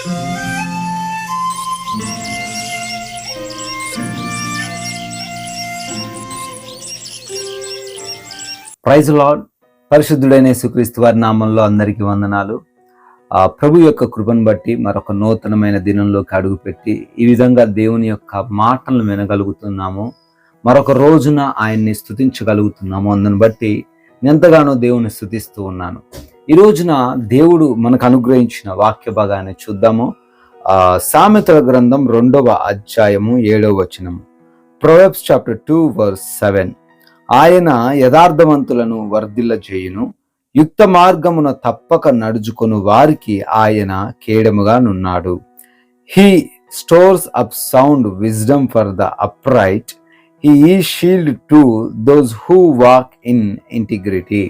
Praise lord. పరిశుద్ధుడైన యేసుక్రీస్తు వారి నామంలో అందరికీ వందనాలు. ప్రభు యొక్క కృపను బట్టి మరొక నూతనమైన దినంలోకి అడుగుపెట్టి ఈ విధంగా దేవుని యొక్క మాటలను వినగలుగుతున్నాము. మరొక రోజున ఆయన్ని స్తుతించగలుగుతున్నాము. అందుని బట్టి ఎంతగానో దేవుని స్తుతిస్తూ ఉన్నాను. ఈ రోజున దేవుడు మనకు అనుగ్రహించిన వాక్య భాగాన్ని చూద్దాము. సామెతల గ్రంథం 2వ అధ్యాయము 7వ వచనము. Proverbs chapter 2:7. ఆయన యథార్థవంతులను వర్ధిల్లజేయును, యుక్త మార్గమున తప్పక నడుచుకొను వారికి ఆయన కేడముగా నున్నాడు. He stores up sound wisdom for the upright, he is shield to those who walk in integrity.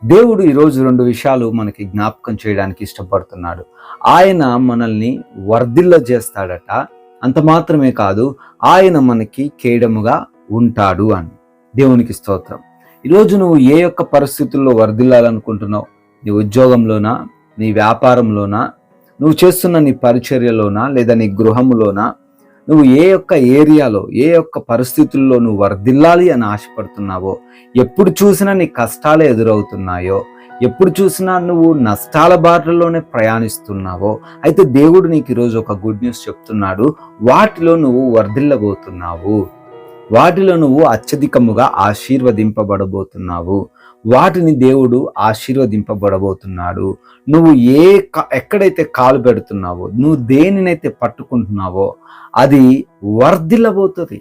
దేవుడు ఈరోజు 2 విషయాలు మనకి జ్ఞాపకం చేయడానికి ఇష్టపడుతున్నాడు. ఆయన మనల్ని వర్ధిల్లజేస్తాడట. అంత మాత్రమే కాదు, ఆయన మనకి కేడముగా ఉంటాడు అని. దేవునికి స్తోత్రం. ఈరోజు నువ్వు ఏ యొక్క పరిస్థితుల్లో వర్ధిల్లాలనుకుంటున్నావు? నీ ఉద్యోగంలోనా, నీ వ్యాపారంలోనా, నువ్వు చేస్తున్న నీ పరిచర్యలోనా, లేదా నీ గృహంలోనా, నువ్వు ఏ యొక్క ఏరియాలో, ఏ యొక్క పరిస్థితుల్లో నువ్వు వర్ధిల్లాలి అని ఆశపడుతున్నావో, ఎప్పుడు చూసినా నీ కష్టాలే ఎదురవుతున్నాయో, ఎప్పుడు చూసినా నువ్వు నష్టాల బాటలోనే ప్రయాణిస్తున్నావో, అయితే దేవుడు నీకు ఈరోజు ఒక గుడ్ న్యూస్ చెప్తున్నాడు. వాటిలో నువ్వు వర్ధిల్లబోతున్నావు. వాటిలో నువ్వు అత్యధికముగా ఆశీర్వదింపబడబోతున్నావు. వాటిని దేవుడు ఆశీర్వదింపబడబోతున్నాడు. నువ్వు ఎక్కడైతే కాలు పెడుతున్నావో, నువ్వు దేనినైతే పట్టుకుంటున్నావో అది వర్ధిల్లబోతుంది.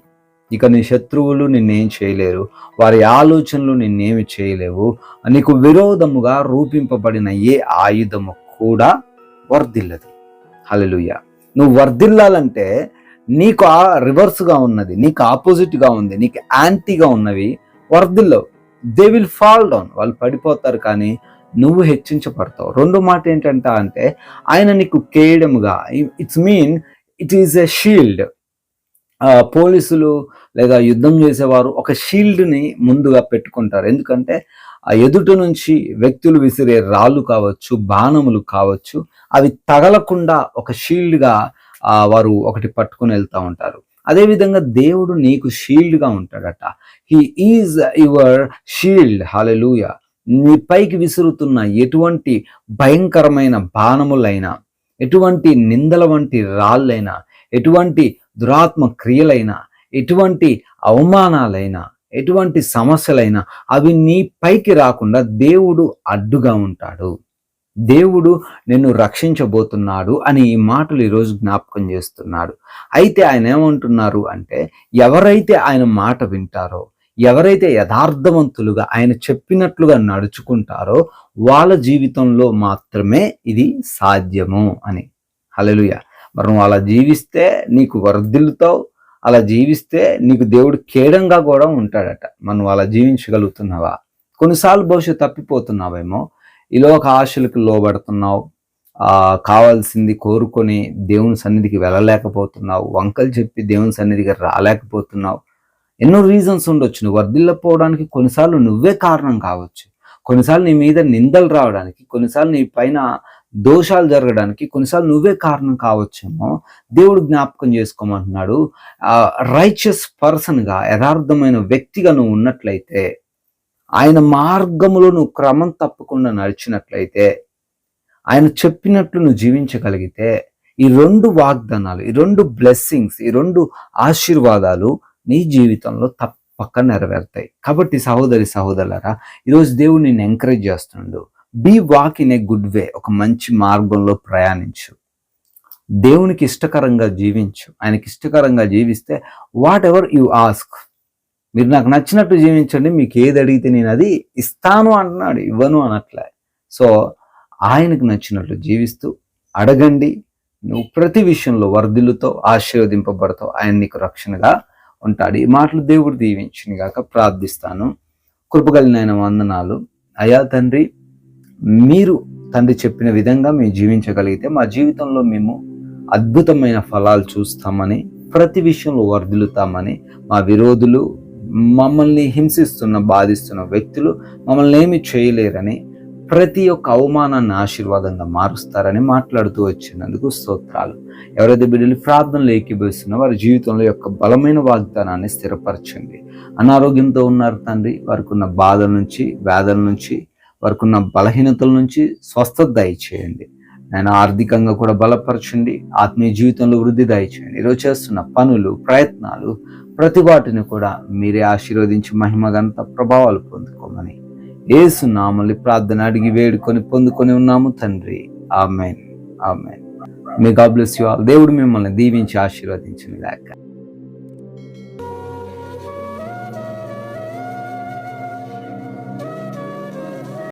ఇక నీ శత్రువులు నిన్నేం చేయలేరు, వారి ఆలోచనలు నిన్నేమి చేయలేవు. నీకు విరోధముగా రూపింపబడిన ఏ ఆయుధము కూడా వర్ధిల్లదు. హల్లెలూయా. నువ్వు వర్ధిల్లాలంటే నీకు రివర్స్గా ఉన్నది, నీకు ఆపోజిట్గా ఉంది, నీకు యాంటీగా ఉన్నవి వర్ధిల్లవు. They will fall down. వాళ్ళు పడిపోతారు, కానీ నువ్వు హెచ్చించబడతావు. 2 మాట ఏంటంటే అంటే ఆయన నీకు కేయడముగా, ఇట్ ఈజ్ ఎ షీల్డ్. పోలీసులు లేదా యుద్ధం చేసేవారు ఒక షీల్డ్ని ముందుగా పెట్టుకుంటారు. ఎందుకంటే ఆ ఎదుట నుంచి వ్యక్తులు విసిరే రాళ్ళు కావచ్చు, బాణములు కావచ్చు, అవి తగలకుండా ఒక షీల్డ్గా వారు ఒకటి పట్టుకుని వెళ్తూ ఉంటారు. అదేవిధంగా దేవుడు నీకు షీల్డ్గా ఉంటాడట. He is your shield. Hallelujah. నీ పైకి విసురుతున్న ఎటువంటి భయంకరమైన బాణములైనా, ఎటువంటి నిందల వంటి రాళ్ళైనా, ఎటువంటి దురాత్మ క్రియలైనా, ఎటువంటి అవమానాలైనా, ఎటువంటి సమస్యలైనా అవి నీ పైకి రాకుండా దేవుడు అడ్డుగా ఉంటాడు. దేవుడు నిన్ను రక్షించబోతున్నాడు అని ఈ మాటలు ఈరోజు జ్ఞాపకం చేస్తున్నాడు. అయితే ఆయన ఏమంటున్నారు అంటే, ఎవరైతే ఆయన మాట వింటారో, ఎవరైతే యథార్థవంతులుగా ఆయన చెప్పినట్లుగా నడుచుకుంటారో వాళ్ళ జీవితంలో మాత్రమే ఇది సాధ్యము అని. హల్లెలూయా. మరి నువ్వు అలా జీవిస్తే నీకు వర్ధిల్లుతావు. అలా జీవిస్తే నీకు దేవుడు కేడంగా కూడా ఉంటాడట. మనం అలా జీవించగలుగుతున్నావా? కొన్నిసార్లు బహుశా తప్పిపోతున్నావేమో. ఈ లోక ఆశలకు లోబడుతున్నావు. కావాల్సింది కోరుకొని దేవుని సన్నిధికి వెళ్ళలేకపోతున్నావు. వంకలు చెప్పి దేవుని సన్నిధికి రాలేకపోతున్నావు. ఎన్నో రీజన్స్ ఉండొచ్చు. నువ్వు వర్ధిల్లపోవడానికి కొన్నిసార్లు నువ్వే కారణం కావచ్చు. కొన్నిసార్లు నీ మీద నిందలు రావడానికి, కొన్నిసార్లు నీ పైన దోషాలు జరగడానికి కొన్నిసార్లు నువ్వే కారణం కావచ్చేమో. దేవుడు జ్ఞాపకం చేసుకోమంటున్నాడు. రైచియస్ పర్సన్గా, యథార్థమైన వ్యక్తిగా నువ్వు ఉన్నట్లయితే, ఆయన మార్గములో నువ్వు క్రమం తప్పకుండా నడిచినట్లయితే, ఆయన చెప్పినట్లు నువ్వు జీవించగలిగితే, ఈ 2 వాగ్దానాలు, ఈ 2 బ్లెస్సింగ్స్, ఈ 2 ఆశీర్వాదాలు నీ జీవితంలో తప్పక నెరవేరుతాయి. కాబట్టి సహోదరి సహోదరులారా, ఈరోజు దేవుడు నిన్ను ఎంకరేజ్ చేస్తున్నాడు. Be walk in a good way. ఒక మంచి మార్గంలో ప్రయాణించు. దేవునికి ఇష్టకరంగా జీవించు. ఆయనకి ఇష్టకరంగా జీవిస్తే వాట్ ఎవర్ యు ఆస్క్, మీరు నాకు నచ్చినట్టు జీవించండి, మీకు ఏది అడిగితే నేను అది ఇస్తాను అంటున్నాడు, ఇవ్వను అనట్లే. సో ఆయనకు నచ్చినట్లు జీవిస్తూ అడగండి. నువ్వు ప్రతి విషయంలో వర్ధిల్లుతో ఆశీర్వదింపబడతావు. ఆయన నీకు రక్షణగా ఉంటాడు. ఈ మాటలు దేవుడు దీవించును గాక. ప్రార్థిస్తాను. కృపగలిగిన వందనాలు అయ్యా తండ్రి. మీరు తండ్రి చెప్పిన విధంగా మేము జీవించగలిగితే మా జీవితంలో మేము అద్భుతమైన ఫలాలు చూస్తామని, ప్రతి విషయంలో వర్ధిల్లుతామని, మా విరోధులు, మమ్మల్ని హింసిస్తున్న బాధిస్తున్న వ్యక్తులు మమ్మల్ని ఏమి చేయలేరని, ప్రతి ఒక్క అవమానాన్ని ఆశీర్వాదంగా మారుస్తారని మాట్లాడుతూ వచ్చినందుకు స్తోత్రాలు. ఎవరైతే బిడ్డలు ప్రార్థనలు ఏకీభవిస్తున్నా వారి జీవితంలో యొక్క బలమైన వాగ్దానాన్ని స్థిరపరచండి. అనారోగ్యంతో ఉన్నారు తండ్రి, వారికి ఉన్న బాధల నుంచి, వ్యాధుల నుంచి, వారికి ఉన్న బలహీనతల నుంచి స్వస్థత దయచేయండి. నేను ఆర్థికంగా కూడా బలపరచండి, ఆత్మీయ జీవితంలో వృద్ధి దయచేయండి. ఈరోజు చేస్తున్న పనులు, ప్రయత్నాలు ప్రతి వాటిని కూడా మీరే ఆశీర్వదించి మహిమగంత ప్రభావాలు పొందుకోమని యేసు నామములో ప్రార్థన అడిగి వేడుకొని పొందుకొని ఉన్నాము తండ్రి. Amen, amen. May God bless you all. దేవుడు మిమ్మల్ని దీవించి ఆశీర్వదించును గాక.